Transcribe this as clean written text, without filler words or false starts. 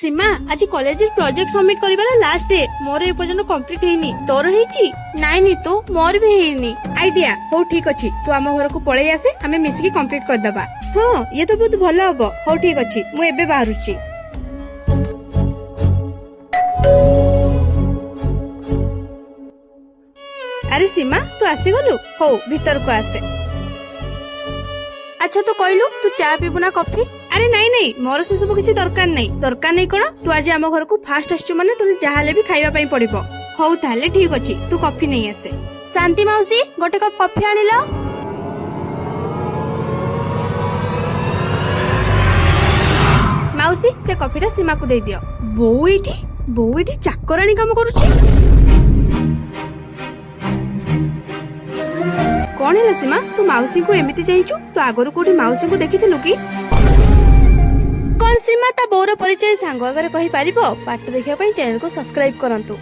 सीमा आज college project submit करिवार last day मोर ए पर्यंत कंप्लीट हेनी तोर हेची नाइ नी तो मोर भी हेनी आइडिया हो ठीक अछि तू आम घर को पळै आसे हमें मिसिकी कंप्लीट कर दबा हां ये तो बहुत भलो हबो हो ठीक अछि मु एबे बाहरुची अरे सीमा तू आसी गलु हो भीतर को आसे अच्छा तो कहलु तू चा पीबू ना कॉफी अरे नहीं नहीं मोर से सब किसी दरकार नहीं कोन तू आज आम घर को फास्ट आसछु माने तोते जाहाले भी खाइबा पई पड़िबो हो ताले ठीक अछि तू कॉफी नहीं आसे शांति मौसी गोटे कप कॉफी आनिलो मौसी से कॉफीटा सीमा को दे दियो बो एठी चाकरानी काम करूची कौन है सीमा तू मौसी को एमिति जाइचु तो आगरो कोठी मौसी को देखिथिलु की कौन सीमा ता बोर परिचय सांग अगर कहि पारिबो पाठ देखिया पई चैनल को सब्सक्राइब करंतु।